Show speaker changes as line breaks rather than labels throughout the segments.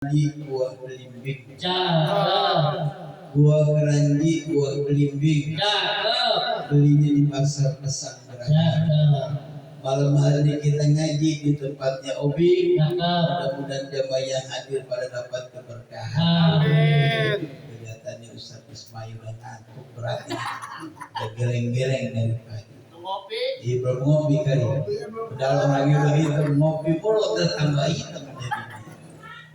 Keranji buah belimbing.
Cakep.
Buah keranji buah belimbing.
Cakep.
Belinya di pasar Pesanggerahan.
Cakep.
Malam hari kita ngaji di tempatnya Obi.
Cakep.
Mudah-mudahan jamaah yang hadir pada dapat keberkahan.
Amin.
Kelihatannya Ustaz Ismail dan aku berarti udah geleng-geleng dari pagi. Iya belum ngopi kali. Dalam lagi udah hitam ngopi pula tertambah hitam jadinya.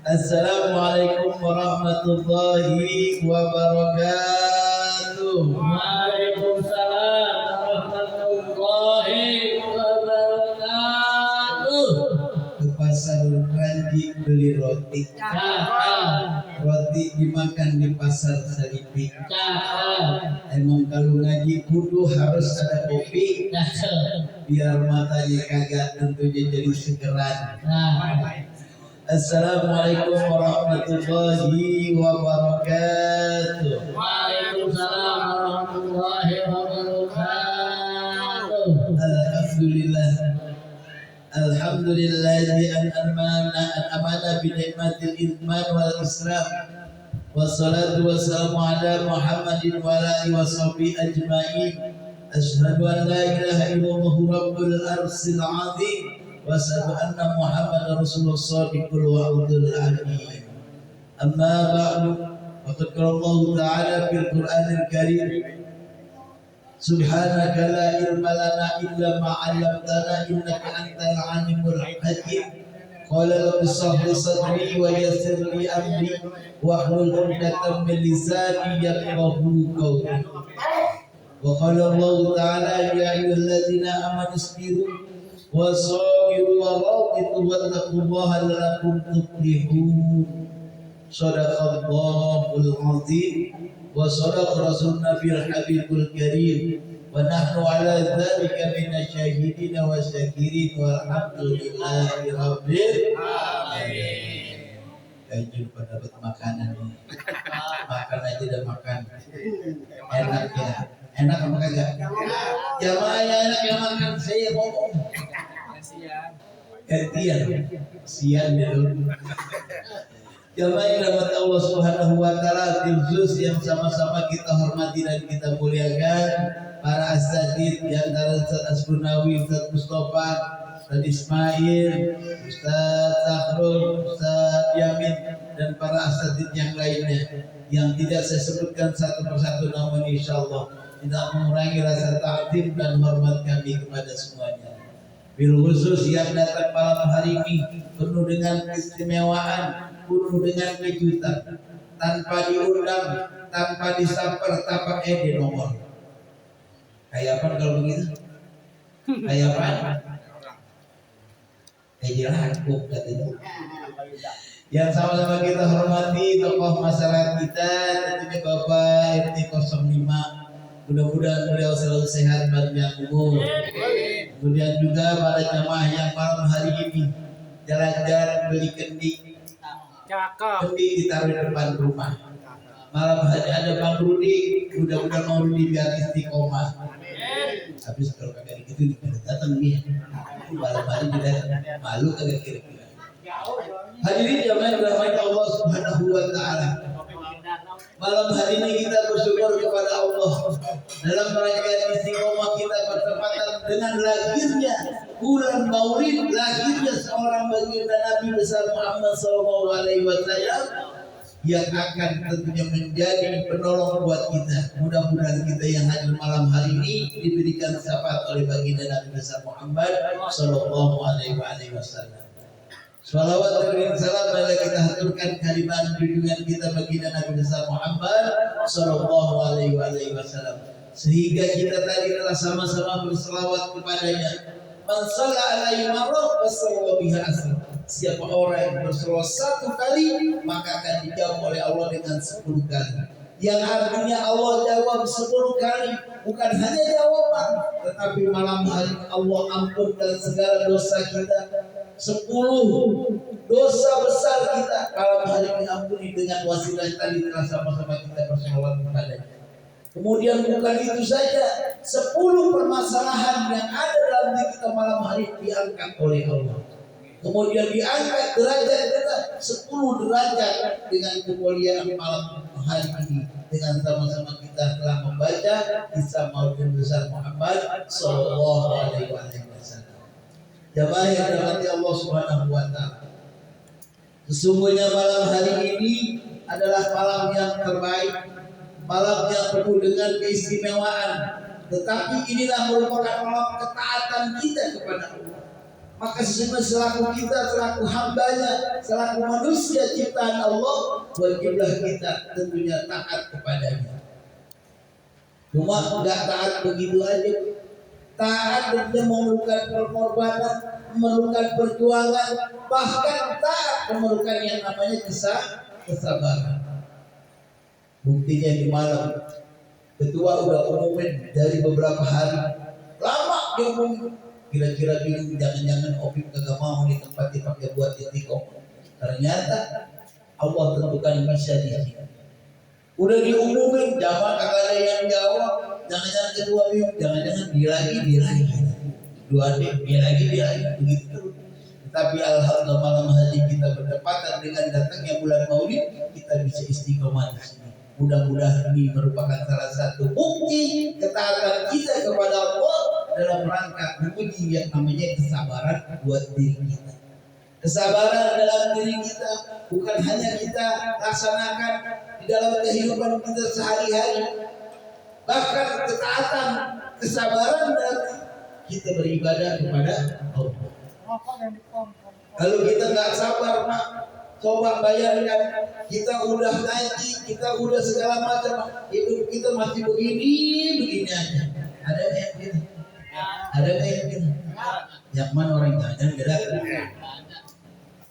Assalamualaikum warahmatullahi wabarakatuh.
Waalaikumsalam warahmatullahi wabarakatuh.
Ke pasar Keranji beli roti.
Cakep.
Roti dimakan di pasar Salipik.
Cakep.
Emang kalau ngaji kudu harus ada kopi
Cakep.
biar matanya kagak tentunya jadi segeran.
Nah.
Assalamualaikum warahmatullahi wabarakatuh.
Waalaikumsalam warahmatullahi wabarakatuh.
Alhamdulillah. Alhamdulillahi an amana bi ni'matil iman wal islam. Wassalatu wassalamu ala Muhammadin wa alihi washabihi ajma'in. Asyhadu an la ilaha illallah rabbul arsyil azim. وأشهد أن محمدا رسول الله الصادق الوعد الأمين. أما بعد فقد قال الله تعالى في القرآن الكريم سبحانك لا علم لنا إلا ما علمتنا إنك أنت العليم الحكيم. قال رب اشرح لي صدري ويسر لي أمري واحلل عقدة من لساني يفقهوا قولي. وقال الله تعالى يا أيها الذين آمنوا اصبروا wasabiru warabitu wattaqullaha la'allakum tuflihun. Shadaqallahul azim wa shadaqa rasulun nabiyul habibul karim wa nahnu ala dzalika minasyahidin wa syakirin walhamdulillahi rabbil alamin. Kayaknya pada dapat makanan nih. Makan aja dan makan. Enak ya. Enak apa kagak? Jamaah yang enak yang makan saya ngomong. Gantian, sian dulu. Jamaah yang dapat Allah Subhanahu Wa Taala, khusus yang sama-sama kita hormati dan kita muliakan para asatidz di antara Ustaz Asbunawi, Ustaz Mustafa, Ustaz Ismail, Ustaz Sahrul, Ustaz Yamin dan para asatidz yang lainnya yang tidak saya sebutkan satu persatu, namun insyaallah tidak mengurangi rasa takdim dan hormat kami kepada semuanya. Bil khusus yang datang malam hari ini penuh dengan keistimewaan, penuh dengan kejutan, tanpa diundang, tanpa disamper, tanpa di nomor. Kayak apa kalau begitu? Kayak apa? Kayak jelangkuk katanya. Yang sama-sama kita hormati tokoh masyarakat kita, tentunya Bapak RT 05. Mudah-mudahan beliau selalu sehat panjang umur. Kemudian juga para jamaah yang malam hari ini jalan-jalan beli kendi. Kendi ditaruh di depan rumah. Malam hari ada Bang Rudi, mudah-mudahan Bang Rudi biar istiqomah. Habis kalau kagak gitu datang dia. Malam hari dia datang, malu kagak kira-kira. Hadirin jamaah yang dirahmati Allah Subhanahu wa taala. Malam hari ini kita bersyukur kepada Allah dalam rangkaian istiqomah kita bertepatan dengan lahirnya bulan Maulid, lahirnya seorang baginda Nabi besar Muhammad SAW yang akan tentunya menjadi penolong buat kita. Mudah-mudahan kita yang hadir malam hari ini diberikan syafaat oleh baginda Nabi besar Muhammad SAW. Salawat dan salam marilah kita haturkan kalimat junjungan kita baginda Nabi besar Muhammad sallallahu alaihi wasallam, sehingga kita tadi telah sama-sama berselawat kepadanya. Man shalla alaihi marrah fasallallahu biha asr. Siapa orang yang berselawat satu kali maka akan dijawab oleh Allah dengan 10 kali. Yang artinya Allah jawab 10 kali, bukan hanya jawaban, tetapi malam hari Allah ampunkan segala dosa kita. 10 dosa besar kita malam hari diampuni dengan wasilah tadi telah sama-sama kita berselawat kepadanya. Kemudian bukan itu saja, 10 permasalahan yang ada dalam diri kita malam hari diangkat oleh Allah. Kemudian diangkat derajat kita 10 derajat dengan kemuliaan malam hari ini. Dengan sama-sama kita telah membaca kisah Maulid besar Muhammad Sallallahu Alaihi Wasallam. Jamaah yang dirahmati Allah Subhanahu Wa Taala. Sesungguhnya malam hari ini adalah malam yang terbaik, malam yang penuh dengan keistimewaan. Tetapi inilah merupakan malam ketaatan kita kepada Allah. Maka sesungguhnya selaku kita, selaku hambanya, selaku manusia ciptaan Allah, wajiblah kita tentunya taat kepadanya. Cuma enggak taat begitu aja. Taat tentunya memerlukan pengorbanan, memerlukan perjuangan, bahkan taat memerlukan yang namanya kesabaran. Buktinya di malam ketua udah umumin dari beberapa hari, lama dia umumin. Kira-kira bingung, jangan-jangan Opik kagak mau di tempat dipakai buat istiqomah. Ternyata Allah tentukan masa di sini. Udah diumumin, jamaah kagak ada yang jawab. Jangan-jangan kedua bingung, jangan-jangan dia lagi. Dua dia lagi begitu. Tetapi alhamdulillah malam hari kita bertepatan dengan datangnya bulan Maulid, kita bisa istiqomah di sini. Mudah-mudahan ini merupakan salah satu bukti ketaatan kita kepada Allah dalam rangka menguji yang namanya kesabaran buat diri kita. Kesabaran dalam diri kita bukan hanya kita laksanakan di dalam kehidupan kita sehari-hari, bahkan ketaatan, kesabaran dalam kita beribadah kepada Allah. Kalau kita nggak sabar, Pak, coba bayangkan kita udah ngaji, kita udah segala macam, hidup kita masih begini aja. Ada kayak gitu? Ada kayak gitu? Yang mana orang jangan gerak?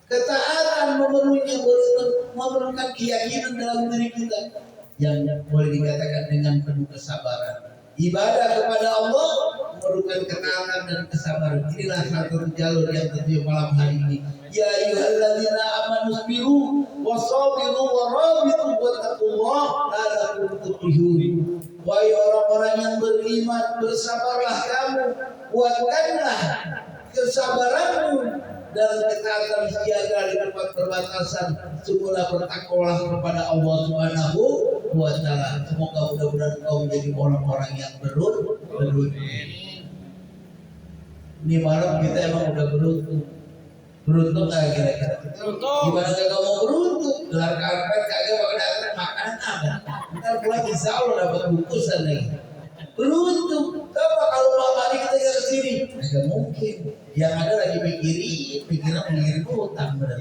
Ketaatan memerlukan keyakinan dalam diri kita yang boleh dikatakan dengan penuh kesabaran. Ibadah kepada Allah memerlukan ketaatan dan kesabaran. Inilah satu jalur yang terjadi malam hari ini. Ya ayyuhalladzina amanu sabiru wasabiru warabitu wattaqullah la'allakum tuflihun. Wahai orang-orang yang beriman, bersabarlah kamu, kuatkanlah kesabaranmu dan ketaatan siaga di tempat perbatasan. Sungguhlah bertakwalah kepada Allah Subhanahu wa Ta'ala. Semoga mudah-mudahan kau menjadi orang-orang yang beruntung. Ini malam kita emang udah beruntung. Beruntung nggak kira-kira? Gimana kagak mau beruntung? Gelar karpet kagak bakal datang, makanan ada. Ntar pulang insya Allah dapat bungkusan lagi. Beruntung. Coba kalau malam hari kita ke sini, nggak mungkin. Yang ada lagi pikiran mengirim utang benar.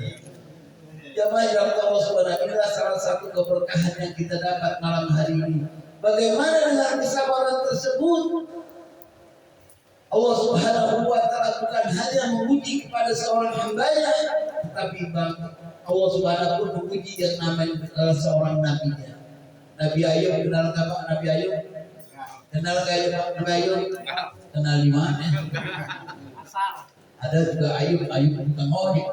Jamaah yang Allah Subhanahu inilah salah satu keberkahan yang kita dapat malam hari ini. Bagaimana dengan kesabaran tersebut? Allah Subhanahu wa Ta'ala bukan hanya menguji kepada seorang hambanya, tetapi Allah Subhanahu pun menguji yang namanya seorang nabinya. Nabi Ayub, kenal apa Nabi Ayub? Kenal kayak Nabi Ayub? Kenal di mana? Ada juga Ayub bukan ngojek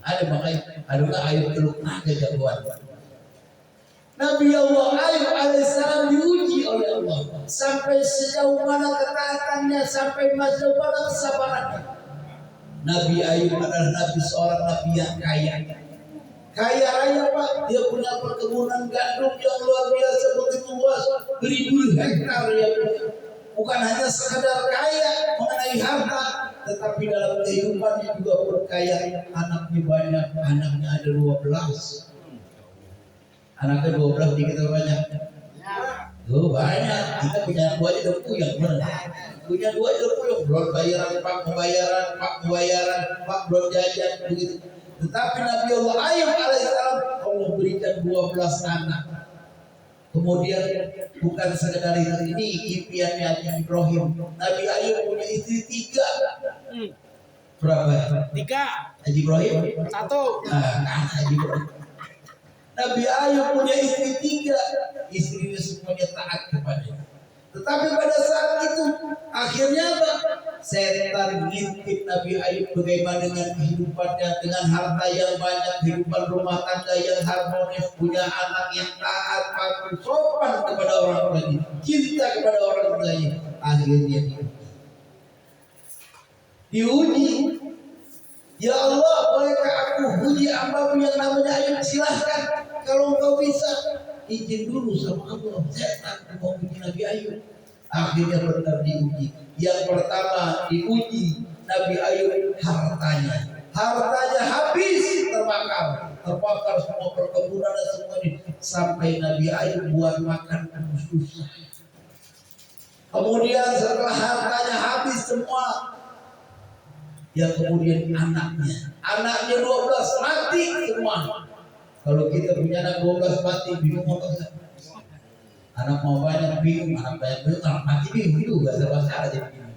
ada makanya ada juga Ayub teluk naga jagoan. Nabi Allah Ayub alaihissalam diuji oleh Allah sampai sejauh mana ketaatannya, sampai sejauh mana kesabarannya. Nabi Ayub adalah seorang nabi yang kaya raya, Pak. Dia punya perkebunan gandum yang luar biasa, begitu luas, beribu hektar ya. Bukan hanya sekadar kaya mengenai harta, tetapi dalam kehidupannya juga berkaya. Anaknya banyak, anaknya ada 12. Anaknya 12 dikit banyak. Oh banyak. Kita punya 2 aja udah puyeng bener. Punya 2 aja udah puyeng. Belum bayaran, Pak belum jajan begitu. Tetapi Nabi Allah Ayub alaihissalam Allah berikan 12 anak. Kemudian bukan sekedar itu, ini impiannya Haji Ibrahim. Nabi Ayub punya istri 3. Berapa?
3.
Haji Ibrahim
1.
Haji Ibrahim. Nabi Ayub punya istri 3. Istrinya semuanya taat kepadanya. Tetapi pada saat itu akhirnya apa? Setan ngintip Nabi Ayub bagaimana dengan kehidupannya, dengan harta yang banyak, kehidupan rumah tangga yang harmonis, punya anak yang taat, patuh, sopan kepada orang tuanya, cinta kepada orang tuanya. Akhirnya diuji. Ya Allah, bolehkah aku puji hambamu yang namanya Ayub? Silahkan, kalau engkau bisa. Izin dulu sama Allah, saya tak mau puji Nabi Ayub. Akhirnya benar diuji. Yang pertama diuji Nabi Ayub hartanya. Hartanya habis terbakar semua perkebunan dan semuanya. Sampai Nabi Ayub buat makan susah. Kemudian setelah hartanya habis semua, yang kemudian anaknya 12 mati semua. Kalau kita punya anak 12 mati, bingung apa enggak? Anak mau banyak bingung, anak mati bingung juga serba salah jadi bingung.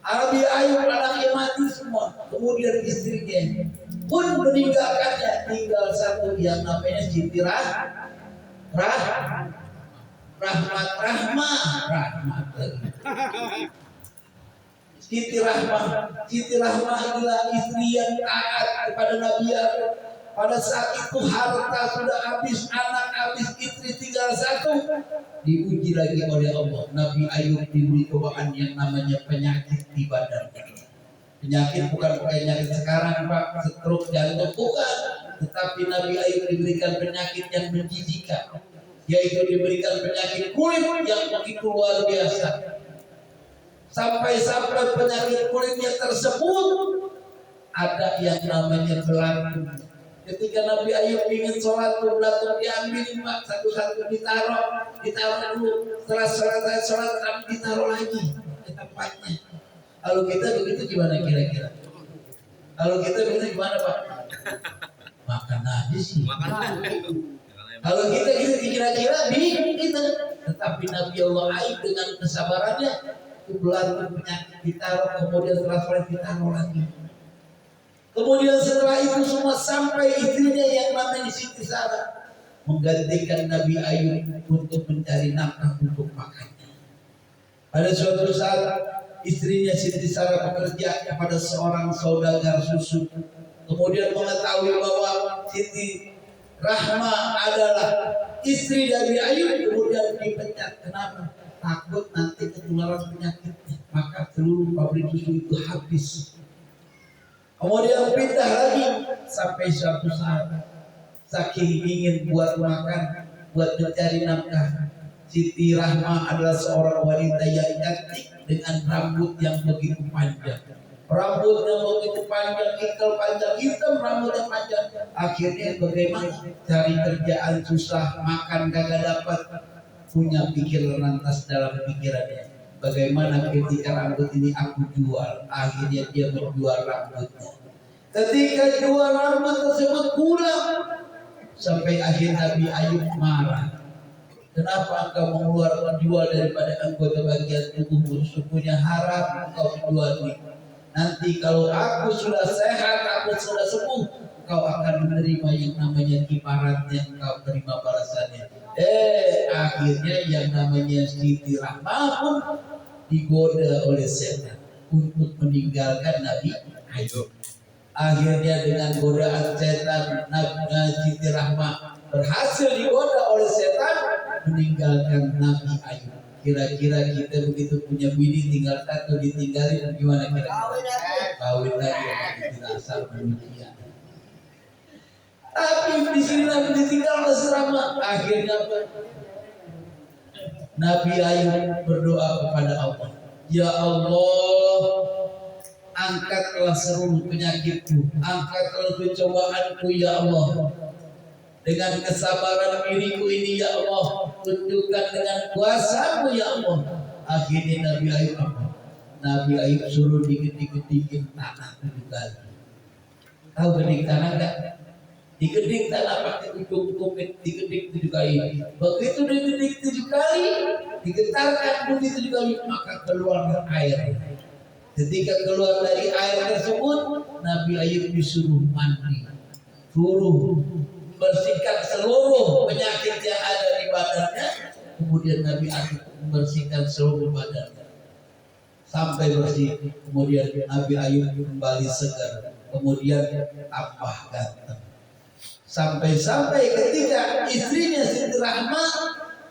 Nabi Ayub anaknya mati semua, kemudian istrinya pun meninggalkannya, tinggal satu yang namanya Siti Rahmat lagi. Siti Rahmah adalah istri yang taat kepada Nabi Ayub. Pada saat itu harta sudah habis, anak habis, istri tinggal satu. Diuji lagi oleh Allah. Nabi Ayub diberi cobaan yang namanya penyakit di badan. Penyakit bukan penyakit sekarang Pak, stroke jantung bukan. Tetapi Nabi Ayub diberikan penyakit yang menjijikan, yaitu diberikan penyakit kulit yang begitu luar biasa. Sampai-sampai penyakit kulitnya tersebut ada yang namanya belatung. Ketika Nabi Ayub ingin sholat, belatung diambil Pak, satu-satu ditaruh dulu. Setelah sholat ditaruh lagi ke tempatnya. Kalau kita begitu gimana kira-kira? Kalau kita begitu gimana Pak? Makan aja sih. Kalau kita gitu kira-kira bingung kita. Tetapi Nabi Allah Ayub dengan kesabarannya, belatung penyakit ditaruh, kemudian setelah sholat ditaruh lagi. Kemudian setelah itu semua sampai istrinya yang namanya Siti Sarah menggantikan Nabi Ayub untuk mencari nafkah untuk makannya. Pada suatu saat istrinya Siti Sarah bekerja kepada seorang saudagar susu, kemudian mengetahui bahwa Siti Rahmah adalah istri dari Ayub, kemudian dipecat. Kenapa? Takut nanti ketularan penyakitnya. Maka seluruh pabrik susu itu habis. Kemudian pindah lagi sampai suatu saat saking ingin buat makan, buat mencari nafkah. Siti Rahmah adalah seorang wanita yang cantik dengan rambut yang begitu panjang. Rambutnya begitu panjang, ikal panjang, hitam, rambutnya panjang. Akhirnya bagaimana? Cari kerjaan susah, makan kagak dapat. Punya pikiran lantas dalam pikirannya, bagaimana ketika rambut ini aku jual. Akhirnya dia menjual rambutnya. Ketika jual rambut tersebut kurang, sampai akhir Nabi Ayub marah. Kenapa engkau mengeluarkan jual daripada anggota bagian tubuhmu? Sesungguhnya haram engkau menjual ini. Nanti kalau aku sudah sehat, aku sudah sembuh, engkau akan menerima yang namanya kiparatnya, engkau terima balasannya. Akhirnya yang namanya Siti Rahmah pun digoda oleh setan untuk meninggalkan Nabi Ayub. Akhirnya dengan godaan setan, Siti Rahmah berhasil digoda oleh setan meninggalkan Nabi Ayub. Kira-kira kita begitu punya bini tinggal satu ditinggalin gimana kira-kira? Kawin lagi tidak asal manusia. Tapi di sini Nabi ditinggal selama. Akhirnya Nabi Ayub berdoa kepada Allah, ya Allah, angkatlah seluruh penyakitku, angkatlah kecobaanku ya Allah. Dengan kesabaran diriku ini ya Allah, tunjukkan dengan kuasa-Mu ya Allah. Akhirnya Nabi Ayub apa? Nabi Ayub suruh digeding tanah 7 kali. Tahu geding tanah enggak? Digeding tanah pakai ujung digeding 7 kali. Begitu digeding 7 kali, digetarkan bumi 7 kali, maka keluar air. Ketika keluar dari air tersebut, Nabi Ayub disuruh mandi, suruh bersihkan seluruh penyakit yang ada di badannya. Kemudian Nabi Ayub membersihkan seluruh badannya sampai bersih. Kemudian Nabi Ayub kembali segar, kemudian tambah ganteng. Sampai-sampai ketika istrinya Siti Rahmah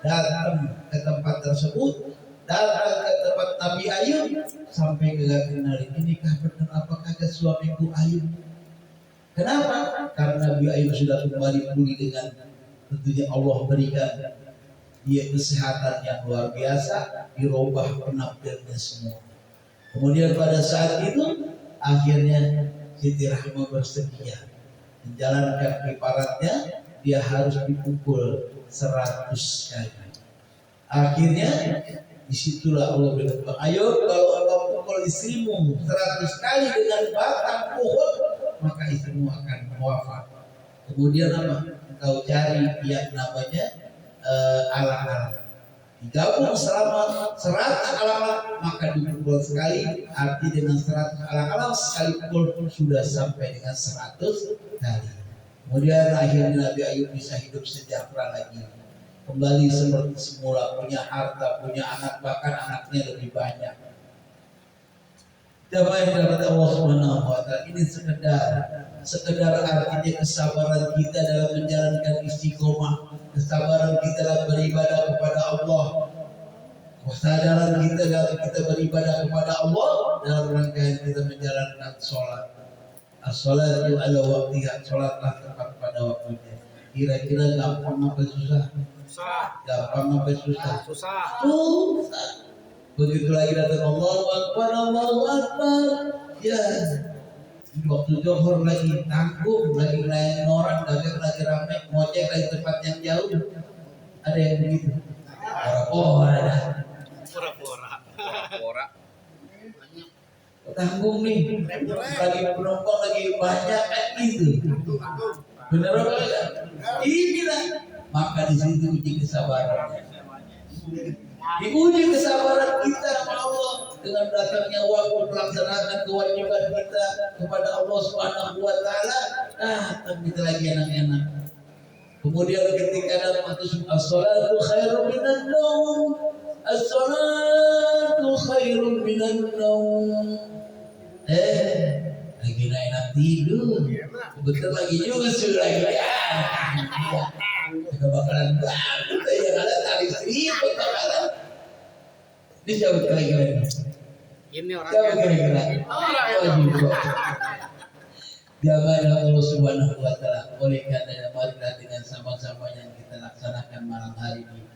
datang ke tempat tersebut, datang ke tempat Nabi Ayub sampai kagak kenal inikah benar apa kagak suamiku Ayub. Kenapa? Karena Nabi Ayub sudah kembali pulih dengan tentunya Allah berikan dia kesehatan yang luar biasa, dirubah penampilannya semua. Kemudian pada saat itu akhirnya Siti Rahmah bersedia menjalankan kiparatnya, dia harus dipukul 100 kali. Akhirnya disitulah Allah berkata, ayo kalau engkau pukul istrimu 100 kali dengan batang pohon, maka istrimu akan wafat. Kemudian apa? Engkau cari yang namanya alang-alang. Digabung selama 100 alang-alang, maka dipukul sekali, arti dengan 100 alang-alang sekali pukul sudah sampai dengan 100 kali. Kemudian akhirnya Nabi Ayub bisa hidup sejahtera lagi, kembali seperti semula, punya harta, punya anak, bahkan anaknya lebih banyak. Jamaah yang dirahmati Allah Subhanahu wa Ta'ala, ini sekedar artinya kesabaran kita dalam menjalankan istiqomah, kesabaran kita dalam beribadah kepada Allah, kesadaran kita dalam kita beribadah kepada Allah dalam rangkaian kita menjalankan sholat. As-sholatu ala waqtiha, sholatlah tepat pada waktunya. Kira-kira gampang apa susah? Gampang apa susah? Susah. Begitu lagi datang Allahu Akbar, Allahu Akbar. Ya, waktu zuhur lagi tanggung, lagi melayani orang, dagang lagi ramai, ngojek lagi tempat yang jauh. Ada yang begitu. Pura-pura. Tanggung nih, lagi penumpang lagi banyak kan gitu. Benar apa enggak? Inilah maka di situ uji kesabaran. Diuji kesabaran kita sama Allah dengan datangnya waktu melaksanakan kewajiban kita kepada Allah Subhanahu wa Ta'ala. Tapi kita lagi enak-enak. Kemudian ketika ada maksud as-salatu khairun minan naum, as-salatu khairun minan naum. Lagi enak tidur. Betul lagi juga sudah lagi. Tidak bakalan bangun yang ada tali seriput bakalan. Ini siapa kira-kira? Ini orang siapa kira-kira? Jamaah Allah Subhanahu wa Ta'ala, oleh karena marilah dengan sama-sama yang kita laksanakan malam hari ini,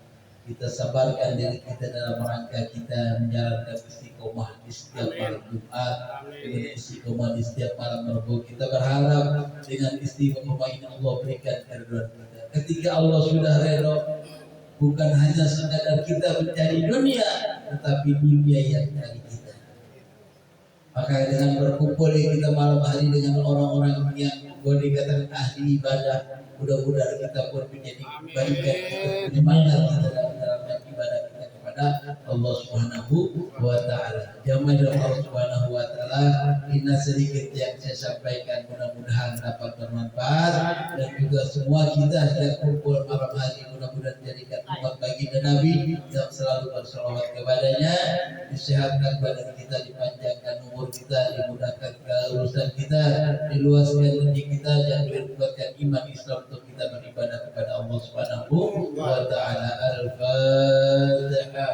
kita sabarkan diri kita dalam rangka kita menjalankan istiqomah di setiap malam Jumat, dengan istiqomah di setiap malam Rabu. Kita berharap dengan istiqomah ini Allah berikan keridhaan kita. Ketika Allah sudah redha, bukan hanya sekadar kita mencari dunia, tetapi dunia yang mencari kita. Maka dengan berkumpul kita malam hari dengan orang-orang yang boleh dikatakan ahli ibadah, mudah-mudahan kita pun menjadi bagian kita, penyemangat kita dalam ibadah kita kepada Allah Subhanahu wa Ta'ala. Jamaah Allah Subhanahu wa Ta'ala, ini sedikit yang saya sampaikan, mudah-mudahan dapat bermanfaat, dan juga semua kita yang kumpul malam hari mudah-mudahan jadikan umat baginda Nabi yang selalu berselawat kepadanya, disehatkan badan kita, dipanjangkan umur kita, dimudahkan urusan kita, diluaskan rezeki kita, dan dikuatkan iman Islam untuk kita beribadah kepada Allah Subhanahu wa Ta'ala. Al-Fatihah.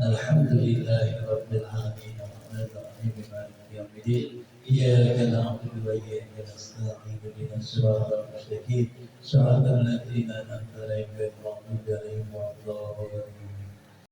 Alhamdulillahirabbil alamin. Arrahmanirrahim. Yaumiddin. Iyyaka na'budu wa iyyaka nasta'in. Ihdinas siratal mustaqim. Shiratal ladzina an'amta 'alaihim